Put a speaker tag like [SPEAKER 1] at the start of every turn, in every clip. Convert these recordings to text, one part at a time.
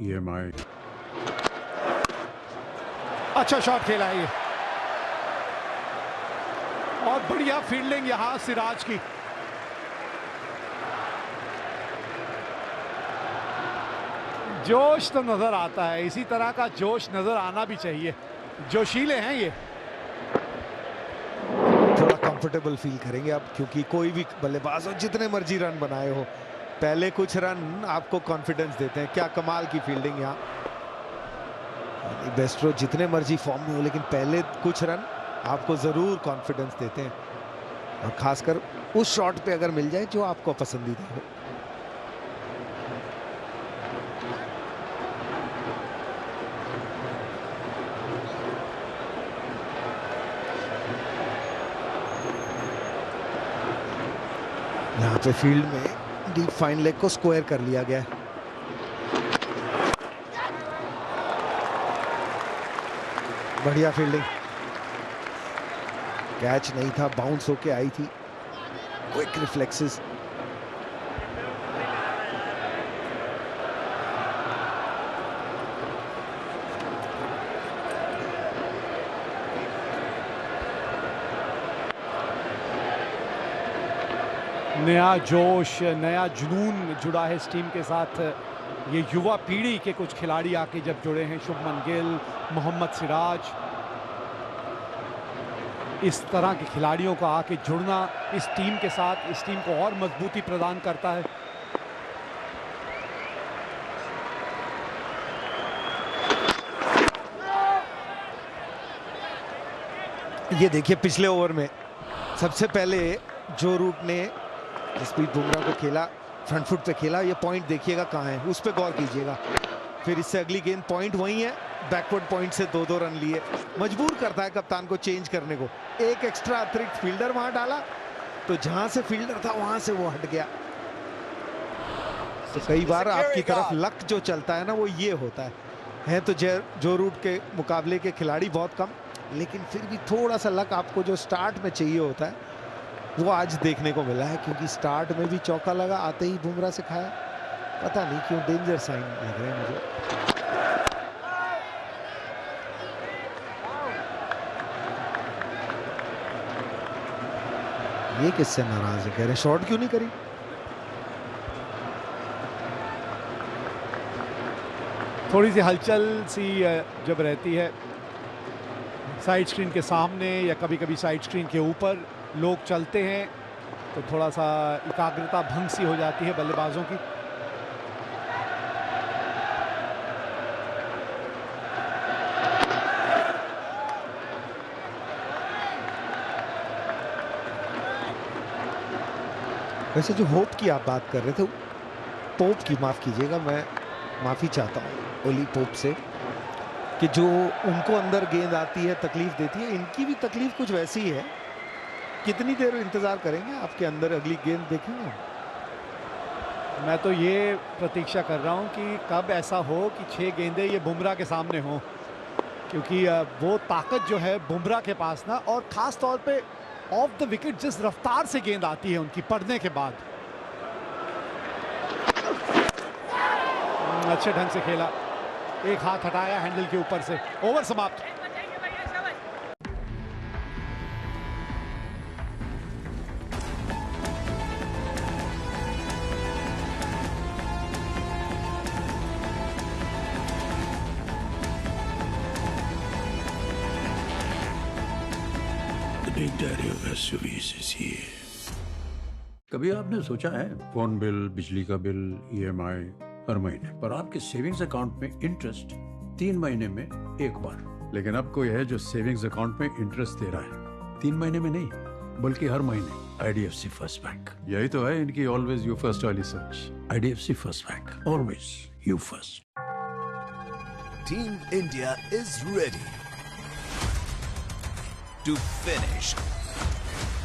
[SPEAKER 1] EMI।
[SPEAKER 2] अच्छा शॉट खेला है ये, और बढ़िया फील्डिंग यहां सिराज की। जोश तो नजर आता है, इसी तरह का जोश नजर आना भी चाहिए। जोशीले हैं ये।
[SPEAKER 3] थोड़ा कंफर्टेबल फील करेंगे अब, क्योंकि कोई भी बल्लेबाज हो, जितने मर्जी रन बनाए हो, पहले कुछ रन आपको कॉन्फिडेंस देते हैं। क्या कमाल की फील्डिंग यहाँ। बेस्ट्रो जितने मर्जी फॉर्म में हो, लेकिन पहले कुछ रन आपको जरूर कॉन्फिडेंस देते हैं, और खासकर उस शॉट पे अगर मिल जाए जो आपको पसंदीदा हो। यहाँ पे फील्ड में डीप फाइन लेग को स्क्वायर कर लिया गया है। बढ़िया फील्डिंग, कैच नहीं था, बाउंस होके आई थी। Quick reflexes.
[SPEAKER 2] नया जोश, नया जुनून जुड़ा है इस टीम के साथ। ये युवा पीढ़ी के कुछ खिलाड़ी आके जब जुड़े हैं, शुभमन गिल, मोहम्मद सिराज, इस तरह के खिलाड़ियों का आके जुड़ना इस टीम के साथ, इस टीम को और मजबूती प्रदान करता है।
[SPEAKER 3] ये देखिए पिछले ओवर में सबसे पहले जो रूट ने जसप्रीत बुमराह को खेला, फ्रंट फुट पे खेला। ये पॉइंट देखिएगा कहाँ है, उस पर गौर कीजिएगा। फिर इससे अगली गेंद पॉइंट वही है, बैकवर्ड पॉइंट से 2-2 रन लिए। मजबूर करता है कप्तान को चेंज करने को। एक एक्स्ट्रा अतिरिक्त फील्डर वहां डाला, तो जहां से फील्डर था वहां से वो हट गया। तो कई बार आपकी तरफ लक जो चलता है ना, वो ये होता है तो जो रूट के मुकाबले के खिलाड़ी बहुत कम, लेकिन फिर भी थोड़ा सा लक आपको जो स्टार्ट में चाहिए होता है वो आज देखने को मिला है। क्योंकि स्टार्ट में भी चौका लगा, आते ही बुमराह से खाया। पता नहीं क्यों डेंजर साइन लग रहे हैं मुझे। ये किससे नाराज है, कह रहे शॉट क्यों नहीं करी।
[SPEAKER 2] थोड़ी सी हलचल सी जब रहती है साइड स्क्रीन के सामने या कभी कभी साइड स्क्रीन के ऊपर लोग चलते हैं, तो थोड़ा सा एकाग्रता भंग सी हो जाती है बल्लेबाजों की।
[SPEAKER 3] वैसे जो होप की आप बात कर रहे थे, पोप की, माफ कीजिएगा, मैं माफी चाहता हूँ ओली पोप से, कि जो उनको अंदर गेंद आती है तकलीफ देती है, इनकी भी तकलीफ कुछ वैसी ही है। कितनी देर इंतजार करेंगे आपके अंदर अगली गेंद देखेंगे।
[SPEAKER 2] मैं तो ये प्रतीक्षा कर रहा हूँ कि कब ऐसा हो कि 6 गेंदें ये बुमराह के सामने हो, क्योंकि वो ताकत जो है बुमराह के पास ना, और खास तौर पे ऑफ द विकेट जिस रफ्तार से गेंद आती है उनकी पड़ने के बाद। अच्छे ढंग से खेला, एक हाथ हटाया हैंडल के ऊपर से। ओवर समाप्त।
[SPEAKER 1] The big daddy of SUVs is here। कभी आपने सोचा है फोन बिल, बिजली का बिल, EMI हर महीने, पर आपके सेविंग्स अकाउंट में इंटरेस्ट 3 महीने में एक बार। लेकिन अब कोई है जो सेविंग्स अकाउंट में इंटरेस्ट दे रहा है 3 महीने में नहीं, बल्कि हर महीने। IDFC first bank. यही तो है इनकी ऑलवेज यू फर्स्ट वाली सोच। IDFC first bank, always you first.
[SPEAKER 4] Team India is ready to finish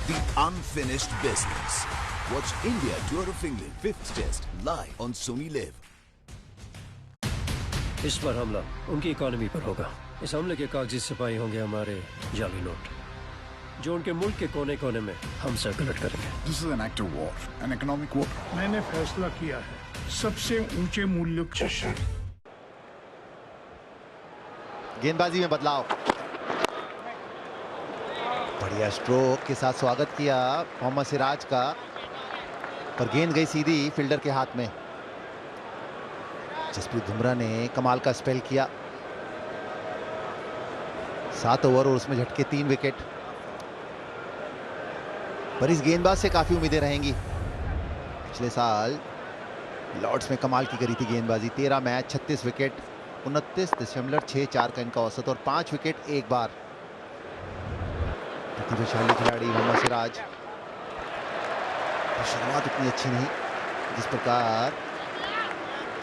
[SPEAKER 4] the unfinished business. Watch India Tour of England 5th Test live on Sony Live।
[SPEAKER 5] इस बार हमला उनकी economy पर होगा। इस हमले के कागजी सिपाही होंगे हमारे जाली नोट, जो उनके मुल्क के कोने कोने में हम सर्कुलेट करेंगे।
[SPEAKER 6] This is an act of war, an economic war।
[SPEAKER 7] मैंने फैसला किया है सबसे ऊंचे मूल्यों से
[SPEAKER 6] गेंदबाजी में बदलाव, बढ़िया स्ट्रोक के साथ स्वागत किया मोहम्मद सिराज का, पर गेंद गई सीधी फील्डर के हाथ में। जसप्रीत बुमराह ने कमाल का स्पेल किया, 7 ओवर और उसमें झटके 3 विकेट। पर इस गेंदबाज से काफी उम्मीदें रहेंगी। पिछले साल लॉर्ड्स में कमाल की करी थी गेंदबाजी, 13 मैच 36 विकेट, 29.64 का इनका औसत और 5 विकेट एक बार। प्रतिभाशाली खिलाड़ी मोहम्मद सिराज, शुरुआत उतनी अच्छी नहीं जिस प्रकार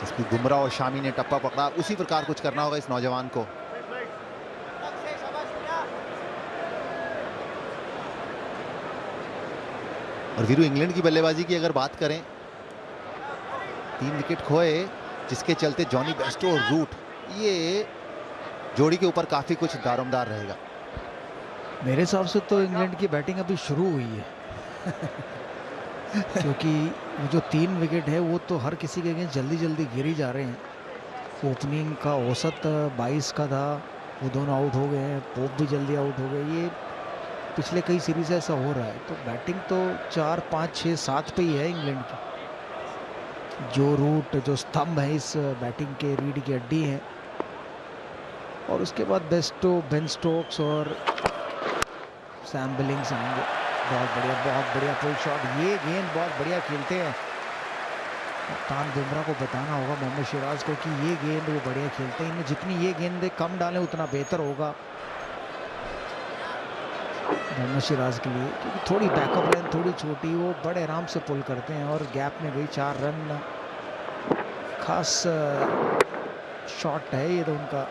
[SPEAKER 6] जसप्रीत बुमराह और शामी ने टप्पा पकड़ा, उसी प्रकार कुछ करना होगा इस नौजवान को। और वीरू, इंग्लैंड की बल्लेबाजी की अगर बात करें, 3 विकेट खोए, जिसके चलते जॉनी बेस्टो और रूट, ये जोड़ी के ऊपर काफी कुछ दारोमदार रहेगा।
[SPEAKER 7] मेरे हिसाब से तो इंग्लैंड की बैटिंग अभी शुरू हुई है क्योंकि वो जो 3 विकेट है वो तो हर किसी के अगेंस्ट जल्दी जल्दी गिर ही जा रहे हैं। ओपनिंग का औसत 22 का था, वो दोनों आउट हो गए हैं, पोप भी जल्दी आउट हो गए। ये पिछले कई सीरीज ऐसा हो रहा है। तो बैटिंग तो 4, 5, 6, 7 पे ही है इंग्लैंड की। जो रूट, जो स्तंभ है इस बैटिंग के, रीढ़ की हड्डी है। और उसके बाद बेस्टो, बेन स्टोक्स और सैम बिलिंग्स आएंगे। बहुत बढ़िया फुल शॉट। ये गेंद बहुत बढ़िया खेलते हैं। कप्तान बुमराह को बताना होगा मोहम्मद सिराज को कि ये गेंद वो बढ़िया खेलते हैं, इनमें जितनी ये गेंदें कम डालें उतना बेहतर होगा मोहम्मद सिराज के लिए, क्योंकि थोड़ी बैकअप लाइन थोड़ी छोटी, वो बड़े आराम से पुल करते हैं। और गैप में गई 4 रन, खास शॉट है ये तो उनका।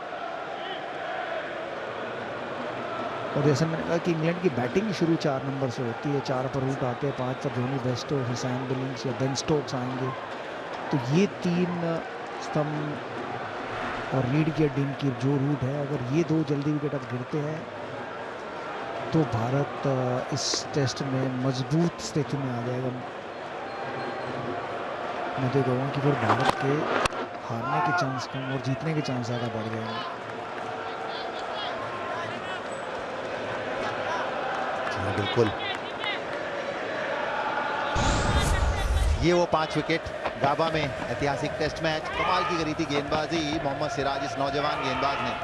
[SPEAKER 7] और जैसे मैंने कहा कि इंग्लैंड की बैटिंग शुरू 4 नंबर से होती है। 4 पर रूट आते हैं, 5 पर जॉनी बेस्टो, सैम बिलिंग्स या बेन स्टोक्स आएंगे। तो ये 3 स्तंभ और रीढ़ की हड्डी की जो रूट है, अगर ये 2 जल्दी विकेट अब गिरते हैं तो भारत इस टेस्ट में मजबूत स्थिति में आ जाएगा। मैं तो कहूँगा कि फिर भारत के हारने के चांस कम और जीतने के चांस ज़्यादा बढ़ जाएंगे।
[SPEAKER 6] बिल्कुल, ये वो 5 विकेट गाबा में ऐतिहासिक टेस्ट मैच। कमाल की करी थी गेंदबाजी मोहम्मद सिराज, इस नौजवान गेंदबाज ने,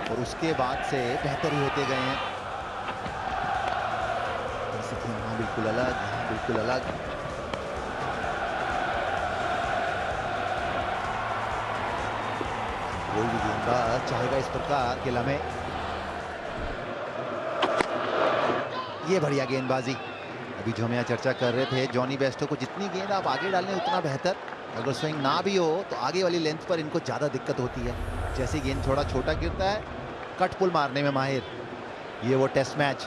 [SPEAKER 6] और उसके बाद से बेहतर ही होते गए हैं। यहाँ बिल्कुल अलग, यहाँ बिल्कुल अलग। कोई भी गेंदबाज चाहेगा इस प्रकार के लम्हे। ये बढ़िया गेंदबाजी। अभी जो हम यहाँ चर्चा कर रहे थे, जॉनी बेस्टो को जितनी गेंद आप आगे डालें उतना बेहतर। अगर स्विंग ना भी हो तो आगे वाली लेंथ पर इनको ज़्यादा दिक्कत होती है। जैसे गेंद थोड़ा छोटा गिरता है, कट पुल मारने में माहिर। ये वो टेस्ट मैच।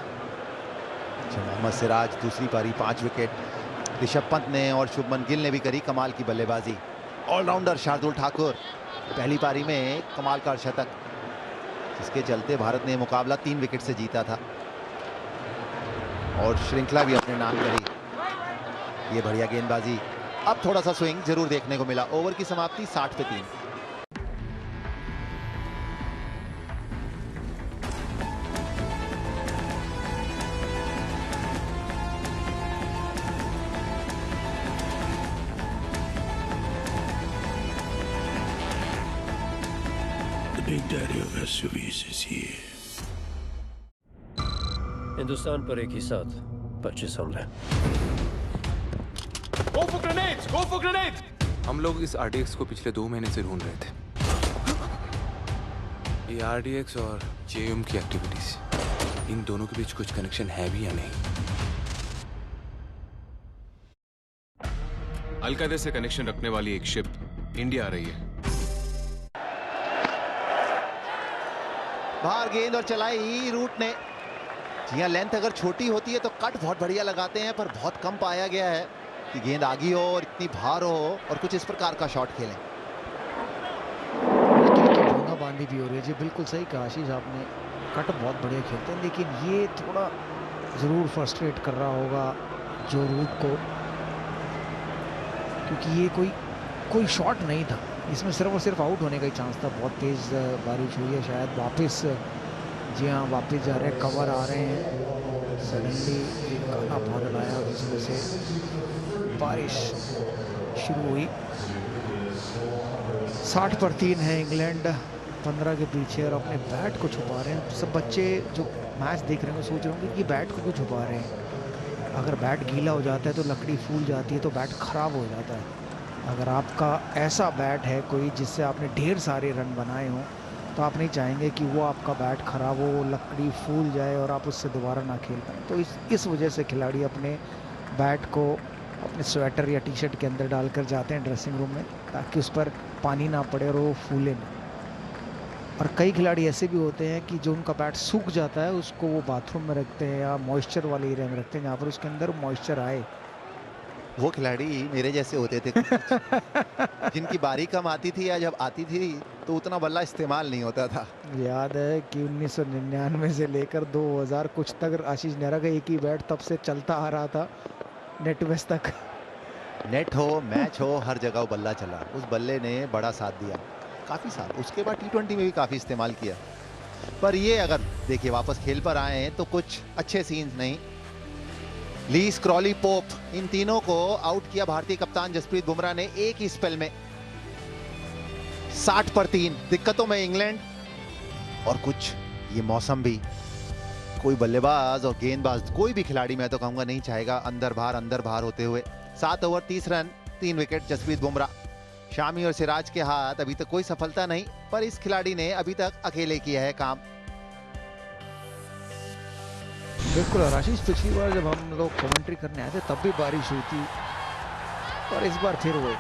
[SPEAKER 6] मोहम्मद सिराज दूसरी पारी 5 विकेट। ऋषभ पंत ने और शुभमन गिल ने भी करी कमाल की बल्लेबाजी। ऑलराउंडर शार्दुल ठाकुर पहली पारी में कमाल का शतक, जिसके चलते भारत ने मुकाबला 3 विकेट से जीता था और श्रृंखला भी अपने नाम करी। ये बढ़िया गेंदबाजी। अब थोड़ा सा स्विंग जरूर देखने को मिला। ओवर की समाप्ति 60 पे 3।
[SPEAKER 1] The big daddy of SUVs is here.
[SPEAKER 5] Hindustan पर एक ही साथ 25 हमले।
[SPEAKER 8] हम लोग इस RDX को पिछले 2 महीने से ढूंढ रहे थे। ये RDX और JUM की एक्टिविटीज, इन दोनों के बीच कुछ कनेक्शन है भी या नहीं?
[SPEAKER 9] अलकायदा से कनेक्शन रखने वाली एक शिप इंडिया आ रही है।
[SPEAKER 6] बाहर गेंद और चलाई रूट ने। जी हाँ, लेंथ अगर छोटी होती है तो कट बहुत बढ़िया लगाते हैं, पर बहुत कम पाया गया है कि गेंद आगी हो और इतनी भार हो और कुछ इस प्रकार का शॉट खेलें।
[SPEAKER 7] बांधी भी हो रही है। जी बिल्कुल सही कहा आशीष आपने, कट बहुत बढ़िया खेलते हैं, लेकिन ये थोड़ा ज़रूर फ्रस्ट्रेट कर रहा होगा जो रूट को, क्योंकि ये कोई शॉट नहीं था। इसमें सिर्फ और सिर्फ आउट होने का ही चांस था। बहुत तेज़ बारिश हुई है, शायद वापस, जी हाँ वापस जा रहे हैं, कवर आ रहे हैं। सडनली काला बादल आया, उस वजह से बारिश शुरू हुई। 60 पर 3 है इंग्लैंड, 15 के पीछे, और अपने बैट को छुपा रहे हैं। सब बच्चे जो मैच देख रहे हैं सोच रहे होंगे कि बैट को क्यों छुपा रहे हैं। अगर बैट गीला हो जाता है तो लकड़ी फूल जाती है, तो बैट ख़राब हो जाता है। अगर आपका ऐसा बैट है कोई जिससे आपने ढेर सारे रन बनाए हों, तो आप नहीं चाहेंगे कि वो आपका बैट ख़राब हो, वो लकड़ी फूल जाए और आप उससे दोबारा ना खेल पाएँ। तो इस वजह से खिलाड़ी अपने बैट को अपने स्वेटर या टी शर्ट के अंदर डालकर जाते हैं ड्रेसिंग रूम में, ताकि उस पर पानी ना पड़े और वो फूले ना। और कई खिलाड़ी ऐसे भी होते हैं कि जो उनका बैट सूख जाता है, उसको वो बाथरूम में रखते हैं या मॉइस्चर वाले एरिया में रखते हैं, जहाँ पर उसके अंदर मॉइस्चर आए।
[SPEAKER 6] वो खिलाड़ी मेरे जैसे होते थे जिनकी बारी कम आती थी, या जब आती थी तो उतना बल्ला इस्तेमाल नहीं होता था।
[SPEAKER 7] याद है कि 1999 से लेकर 2000 कुछ तक आशीष नेहरा का एक ही बैट तब से चलता आ रहा था, नेट वेस्ट तक।
[SPEAKER 6] नेट हो, मैच हो, हर जगह वो बल्ला चला। उस बल्ले ने बड़ा साथ दिया काफ़ी साल। उसके बाद T20 में भी काफ़ी इस्तेमाल किया। पर ये अगर देखिए वापस खेल पर आए हैं तो कुछ अच्छे सीन्स नहीं। लीस, क्रॉली, पोप, इन तीनों को आउट किया भारतीय कप्तान जसप्रीत बुमराह ने एक ही स्पेल में। 60 पर 3, दिक्कतों में इंग्लैंड। और कुछ ये मौसम भी, कोई बल्लेबाज और गेंदबाज, कोई भी खिलाड़ी मैं तो कहूंगा नहीं चाहेगा अंदर बाहर होते हुए। 7 over 30 run, 3 wicket Jasprit Bumrah. Shami और सिराज के हाथ अभी तक कोई सफलता नहीं, पर इस खिलाड़ी ने अभी तक अकेले किया है काम।
[SPEAKER 7] बिल्कुल। और आशीष, पिछली बार जब हम लोग कमेंट्री करने आए थे तब भी बारिश हुई थी, और इस बार फिर हुए।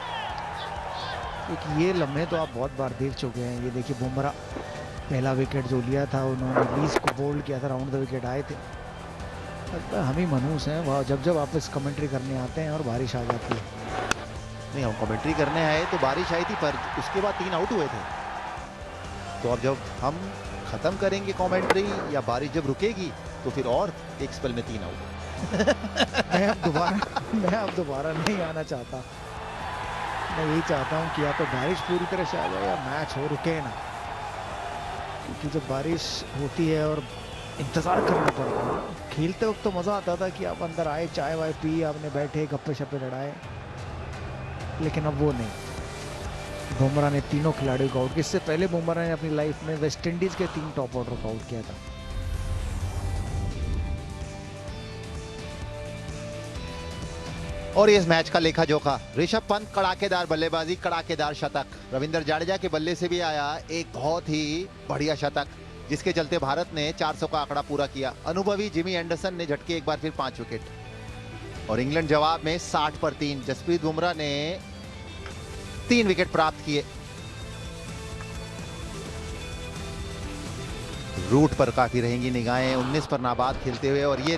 [SPEAKER 7] क्योंकि ये लम्हे तो आप बहुत बार देख चुके हैं। ये देखिए बुमराह पहला विकेट जो लिया था, उन्होंने 20 को बोल्ड किया था, राउंड द विकेट आए थे। हम ही मनहूस हैं वह जब आप इस कमेंट्री करने आते हैं और बारिश आ जाती है।
[SPEAKER 6] नहीं, हम कमेंट्री करने आए तो बारिश आई थी, पर उसके बाद 3 आउट हुए थे। तो अब जब हम खत्म करेंगे कमेंट्री या बारिश जब रुकेगी तो फिर और एक स्पेल में 3 आउट।
[SPEAKER 7] मैं अब दोबारा नहीं आना चाहता। मैं यही चाहता हूँ कि या तो बारिश पूरी तरह से आ जाए या मैच हो, रुके ना। क्योंकि जब बारिश होती है और इंतज़ार करना पड़ता है, खेलते वक्त तो मज़ा आता था कि आप अंदर आए, चाय वाय पी, आपने बैठे गप्पे शप्पे लड़ाए, लेकिन अब वो नहीं। बुमराह ने तीनों खिलाड़ियों को आउट किया। इससे पहले बुमराह ने अपनी लाइफ में वेस्ट इंडीज़ के 3 टॉप ऑर्डर को आउट किया था।
[SPEAKER 6] और इस मैच का लेखा जोखा, ऋषभ पंत कड़ाकेदार बल्लेबाजी, कड़ाकेदार शतक। रविंद्र जाडेजा के बल्ले से भी आया एक बहुत ही बढ़िया शतक, जिसके चलते भारत ने 400 का आंकड़ा पूरा किया। अनुभवी जिमी एंडरसन ने झटके एक बार फिर 5 विकेट। और इंग्लैंड जवाब में 60 पर 3, जसप्रीत बुमराह ने 3 विकेट प्राप्त किए। रूट पर काफी रहेंगी निगाहें 19 पर नाबाद खेलते हुए। और ये